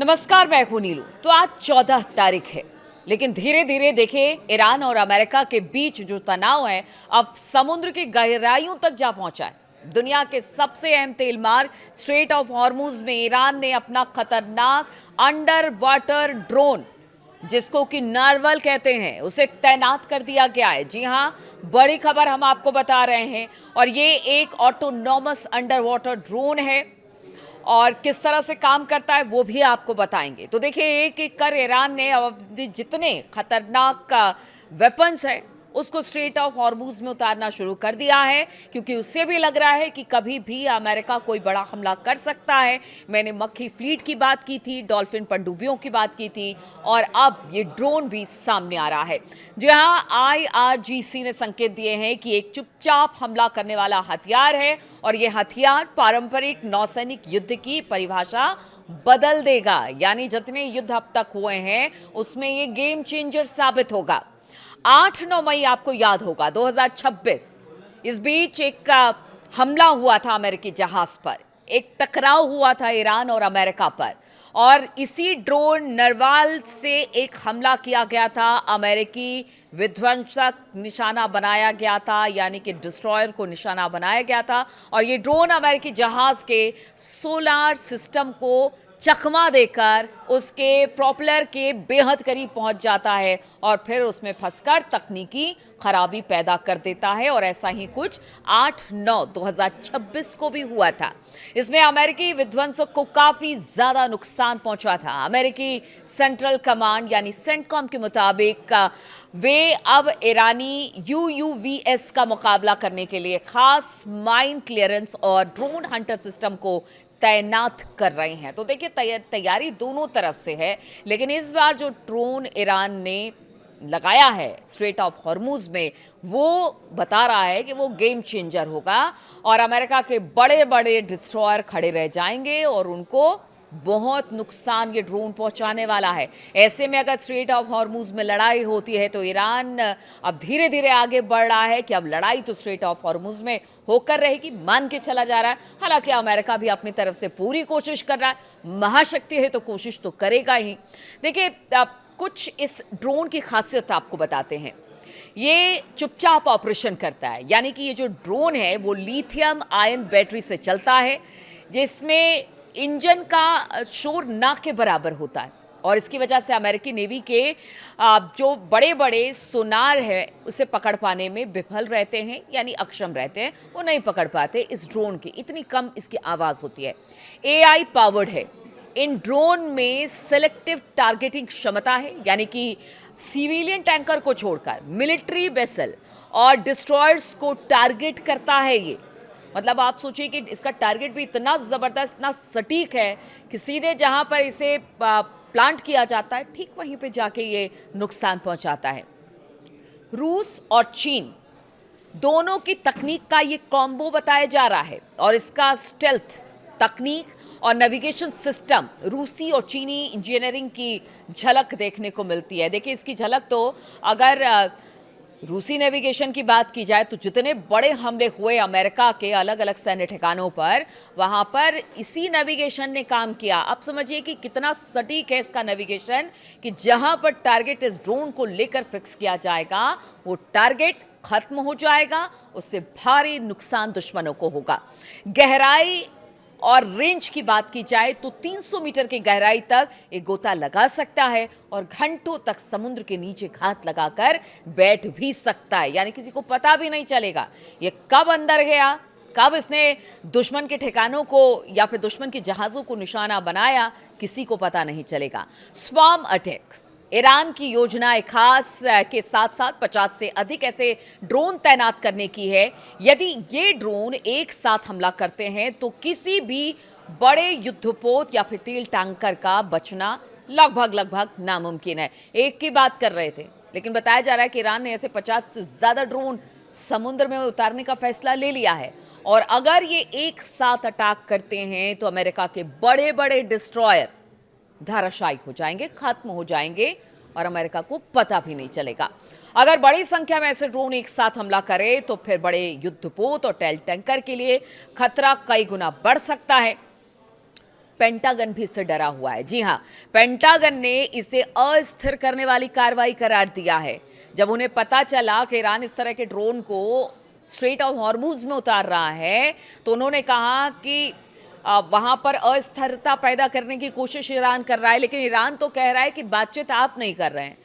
नमस्कार, मैं हूं नीलू। तो आज 14 तारीख है, लेकिन धीरे धीरे देखिए ईरान और अमेरिका के बीच जो तनाव है अब समुद्र की गहराइयों तक जा पहुंचा है। दुनिया के सबसे अहम तेल मार्ग स्ट्रेट ऑफ हॉर्मुज में ईरान ने अपना खतरनाक अंडर वाटर ड्रोन, जिसको कि नार्वल कहते हैं, उसे तैनात कर दिया गया है। जी हां, बड़ी खबर हम आपको बता रहे हैं। और ये एक ऑटोनॉमस अंडर वाटर ड्रोन है और किस तरह से काम करता है वो भी आपको बताएंगे। तो देखिए, एक एक कर ईरान ने अब जितने खतरनाक वेपन्स है उसको स्ट्रेट ऑफ हॉर्मुज में उतारना शुरू कर दिया है, क्योंकि उससे भी लग रहा है कि कभी भी अमेरिका कोई बड़ा हमला कर सकता है। मैंने मक्खी फ्लीट की बात की थी, डॉल्फिन पनडुब्बियों की बात की थी, और अब ये ड्रोन भी सामने आ रहा है। जी हाँ, IRGC ने संकेत दिए हैं कि एक चुपचाप हमला करने वाला हथियार है, और ये हथियार पारंपरिक नौसैनिक युद्ध की परिभाषा बदल देगा। यानी जितने युद्ध अब तक हुए हैं उसमें ये गेम चेंजर साबित होगा। 8-9 मई आपको याद होगा 2026, इस बीच एक हमला हुआ था अमेरिकी जहाज पर, एक टकराव हुआ था ईरान और अमेरिका पर, और इसी ड्रोन नरवाल से एक हमला किया गया था। अमेरिकी विध्वंसक निशाना बनाया गया था, यानी कि डिस्ट्रॉयर को निशाना बनाया गया था, और ये ड्रोन अमेरिकी जहाज के सोलार सिस्टम को चकमा देकर उसके प्रोपेलर के बेहद करीब पहुंच जाता है और फिर उसमें फंसकर तकनीकी खराबी पैदा कर देता है। और ऐसा ही कुछ 8-9-2026 को भी हुआ था। इसमें अमेरिकी विध्वंसक को काफी ज्यादा नुकसान पहुंचा था। अमेरिकी सेंट्रल कमांड यानी सेंटकॉम के मुताबिक वे अब ईरानी UUVs का मुकाबला करने के लिए खास माइन क्लियरेंस और ड्रोन हंटर सिस्टम को तैनात कर रहे हैं। तो देखिए, तैयारी दोनों तरफ से है, लेकिन इस बार जो ड्रोन ईरान ने लगाया है स्ट्रेट ऑफ हॉर्मुज में, वो बता रहा है कि वो गेम चेंजर होगा और अमेरिका के बड़े बड़े डिस्ट्रॉयर खड़े रह जाएंगे और उनको बहुत नुकसान ये ड्रोन पहुंचाने वाला है। ऐसे में अगर स्ट्रेट ऑफ हॉर्मुज में लड़ाई होती है तो ईरान अब धीरे धीरे आगे बढ़ रहा है कि अब लड़ाई तो स्ट्रेट ऑफ हॉर्मुज में होकर रहेगी, मान के चला जा रहा है। हालांकि अमेरिका भी अपनी तरफ से पूरी कोशिश कर रहा है, महाशक्ति है तो कोशिश तो करेगा ही। देखिए, कुछ इस ड्रोन की खासियत आपको बताते हैं। ये चुपचाप ऑपरेशन करता है, यानी कि ये जो ड्रोन है वो लिथियम आयन बैटरी से चलता है, जिसमें इंजन का शोर ना के बराबर होता है, और इसकी वजह से अमेरिकी नेवी के जो बड़े बड़े सोनार है उसे पकड़ पाने में विफल रहते हैं, यानी अक्षम रहते हैं, वो नहीं पकड़ पाते इस ड्रोन की, इतनी कम इसकी आवाज़ होती है। AI पावर्ड है। इन ड्रोन में सेलेक्टिव टारगेटिंग क्षमता है, यानी कि सिविलियन टैंकर को छोड़कर मिलिट्री वेसल और डिस्ट्रॉयर्स को टारगेट करता है ये। मतलब आप सोचिए कि इसका टारगेट भी इतना ज़बरदस्त, इतना सटीक है कि सीधे जहां पर इसे प्लांट किया जाता है ठीक वहीं पे जाके ये नुकसान पहुंचाता है। रूस और चीन दोनों की तकनीक का ये कॉम्बो बताया जा रहा है, और इसका स्टेल्थ तकनीक और नेविगेशन सिस्टम, रूसी और चीनी इंजीनियरिंग की झलक देखने को मिलती है। देखिए, इसकी झलक तो अगर रूसी नेविगेशन की बात की जाए तो जितने बड़े हमले हुए अमेरिका के अलग अलग सैन्य ठिकानों पर, वहां पर इसी नेविगेशन ने काम किया। अब समझिए कि कितना सटीक है इसका नेविगेशन, कि जहां पर टारगेट इस ड्रोन को लेकर फिक्स किया जाएगा वो टारगेट खत्म हो जाएगा, उससे भारी नुकसान दुश्मनों को होगा। गहराई और रेंज की बात की जाए तो 300 मीटर की गहराई तक एक गोता लगा सकता है और घंटों तक समुद्र के नीचे घात लगाकर बैठ भी सकता है, यानी किसी को पता भी नहीं चलेगा ये कब अंदर गया, कब इसने दुश्मन के ठिकानों को या फिर दुश्मन के जहाज़ों को निशाना बनाया, किसी को पता नहीं चलेगा। स्वॉर्म अटैक ईरान की योजना एक खास के साथ साथ 50 से अधिक ऐसे ड्रोन तैनात करने की है। यदि ये ड्रोन एक साथ हमला करते हैं तो किसी भी बड़े युद्धपोत या फिर तेल टैंकर का बचना लगभग नामुमकिन है। एक की बात कर रहे थे, लेकिन बताया जा रहा है कि ईरान ने ऐसे 50 से ज़्यादा ड्रोन समुद्र में उतारने का फैसला ले लिया है, और अगर ये एक साथ अटैक करते हैं तो अमेरिका के बड़े बड़े डिस्ट्रॉयर धाराशायी हो जाएंगे, खत्म हो जाएंगे, और अमेरिका को पता भी नहीं चलेगा। अगर बड़ी संख्या में ऐसे ड्रोन एक साथ हमला करे तो फिर बड़े युद्धपोत और तेल टैंकर के लिए खतरा कई गुना बढ़ सकता है। पेंटागन भी इससे डरा हुआ है। जी हाँ, पेंटागन ने इसे अस्थिर करने वाली कार्रवाई करार दिया है। जब उन्हें पता चला कि ईरान इस तरह के ड्रोन को स्ट्रेट ऑफ हॉर्मुज में उतार रहा है, तो उन्होंने कहा कि वहां पर अस्थिरता पैदा करने की कोशिश ईरान कर रहा है। लेकिन ईरान तो कह रहा है कि बातचीत आप नहीं कर रहे हैं,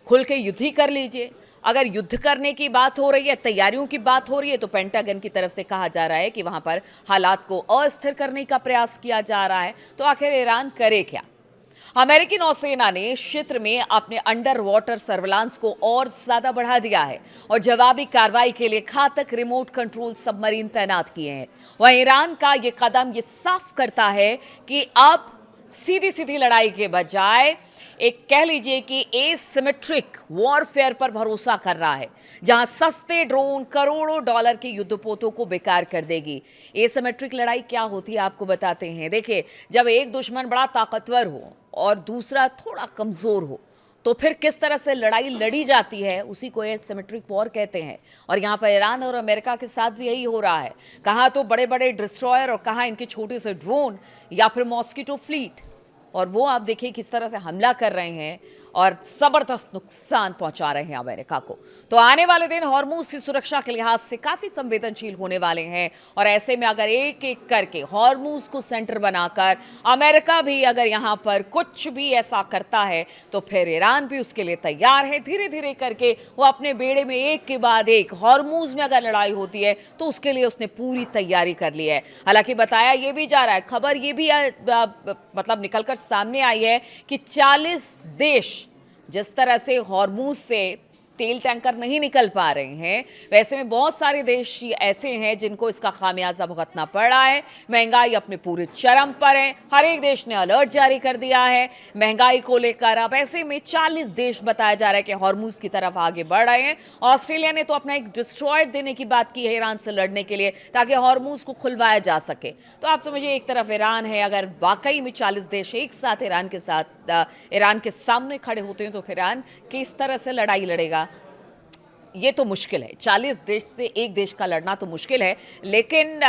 खुल के युद्ध ही कर लीजिए। अगर युद्ध करने की बात हो रही है, तैयारियों की बात हो रही है, तो पेंटागन की तरफ से कहा जा रहा है कि वहां पर हालात को अस्थिर करने का प्रयास किया जा रहा है। तो आखिर ईरान करे क्या? अमेरिकी नौसेना ने इस क्षेत्र में अपने अंडर वाटर सर्विलांस को और ज्यादा बढ़ा दिया है और जवाबी कार्रवाई के लिए घातक रिमोट कंट्रोल सबमरीन तैनात किए हैं। वहीं ईरान का यह कदम यह साफ करता है कि अब सीधी सीधी लड़ाई के बजाय एक कह लीजिए कि एसिमेट्रिक वॉरफेयर पर भरोसा कर रहा है, जहां सस्ते ड्रोन करोड़ों डॉलर के युद्धपोतों को बेकार कर देगी। एसिमेट्रिक लड़ाई क्या होती है आपको बताते हैं। देखिए, जब एक दुश्मन बड़ा ताकतवर हो और दूसरा थोड़ा कमजोर हो, तो फिर किस तरह से लड़ाई लड़ी जाती है, उसी को एसिमेट्रिक वॉर कहते हैं। और यहाँ पर ईरान और अमेरिका के साथ भी यही हो रहा है। कहाँ तो बड़े बड़े डिस्ट्रॉयर और कहाँ इनके छोटे से ड्रोन या फिर मॉस्किटो फ्लीट, और वो आप देखिए किस तरह से हमला कर रहे हैं और जबरदस्त नुकसान पहुंचा रहे हैं अमेरिका को। तो आने वाले दिन हॉर्मुज की सुरक्षा के लिहाज से काफी संवेदनशील होने वाले हैं और ऐसे में अगर एक एक करके हॉर्मुज को सेंटर बनाकर अमेरिका भी अगर यहां पर कुछ भी ऐसा करता है, तो फिर ईरान भी उसके लिए तैयार है। धीरे धीरे करके वो अपने बेड़े में एक के बाद एक, हॉर्मुज में अगर लड़ाई होती है तो उसके लिए उसने पूरी तैयारी कर ली है। हालांकि बताया ये भी जा रहा है, खबर ये भी मतलब निकलकर सामने आई है कि 40 देश जिस तरह से हॉर्मुज से तेल टैंकर नहीं निकल पा रहे हैं, वैसे में बहुत सारे देश ऐसे हैं जिनको इसका खामियाजा भुगतना पड़ रहा है। महंगाई अपने पूरे चरम पर है, हर एक देश ने अलर्ट जारी कर दिया है महंगाई को लेकर। अब ऐसे में 40 देश बताया जा रहा है कि हॉर्मुज की तरफ आगे बढ़ रहे हैं। ऑस्ट्रेलिया ने तो अपना एक डिस्ट्रॉयर देने की बात की है ईरान से लड़ने के लिए, ताकि हॉर्मुज को खुलवाया जा सके। तो आप समझिए, एक तरफ ईरान है, अगर वाकई में 40 देश एक साथ ईरान के सामने खड़े होते हैं, तो फिर ईरान किस तरह से लड़ाई लड़ेगा, ये तो मुश्किल है। 40 देश से एक देश का लड़ना तो मुश्किल है, लेकिन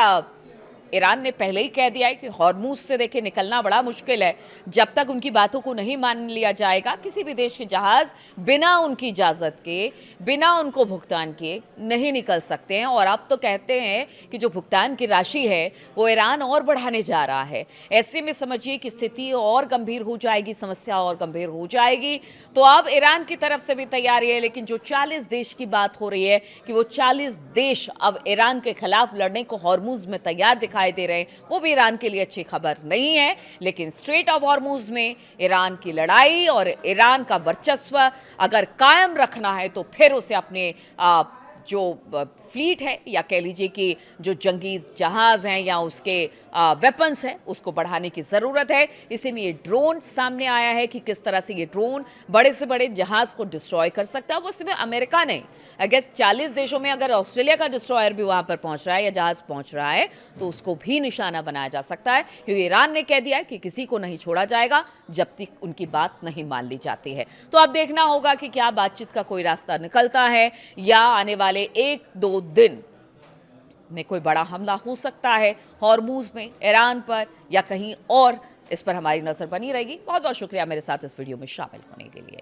ईरान ने पहले ही कह दिया है कि हॉर्मुज से देखिए निकलना बड़ा मुश्किल है। जब तक उनकी बातों को नहीं मान लिया जाएगा, किसी भी देश के जहाज बिना उनकी इजाज़त के, बिना उनको भुगतान किए नहीं निकल सकते हैं। और अब तो कहते हैं कि जो भुगतान की राशि है वो ईरान और बढ़ाने जा रहा है। ऐसे में समझिए कि स्थिति और गंभीर हो जाएगी, समस्या और गंभीर हो जाएगी। तो अब ईरान की तरफ से भी तैयारी है, लेकिन जो 40 देश की बात हो रही है कि वो 40 देश अब ईरान के खिलाफ लड़ने को हॉर्मुज में तैयार दिखाई दे रहे हैं, वो भी ईरान के लिए अच्छी खबर नहीं है। लेकिन स्ट्रेट ऑफ हॉर्मुज में ईरान की लड़ाई और ईरान का वर्चस्व अगर कायम रखना है, तो फिर उसे अपने जो फ्लीट है, या कह लीजिए कि जो जंगी जहाज़ हैं या उसके वेपन्स हैं, उसको बढ़ाने की ज़रूरत है। इसी में ये ड्रोन सामने आया है कि किस तरह से ये ड्रोन बड़े से बड़े जहाज़ को डिस्ट्रॉय कर सकता है। वो सिर्फ अमेरिका नहीं, अगर 40 देशों में अगर ऑस्ट्रेलिया का डिस्ट्रॉयर भी वहाँ पर पहुँच रहा है या जहाज़ पहुँच रहा है, तो उसको भी निशाना बनाया जा सकता है। क्योंकि ईरान ने कह दिया है कि किसी को नहीं छोड़ा जाएगा जब तक उनकी बात नहीं मान ली जाती है। तो अब देखना होगा कि क्या बातचीत का कोई रास्ता निकलता है, या आने वाले 1-2 दिन में कोई बड़ा हमला हो सकता है हॉर्मुज में, ईरान पर या कहीं और। इस पर हमारी नजर बनी रहेगी। बहुत बहुत शुक्रिया मेरे साथ इस वीडियो में शामिल होने के लिए।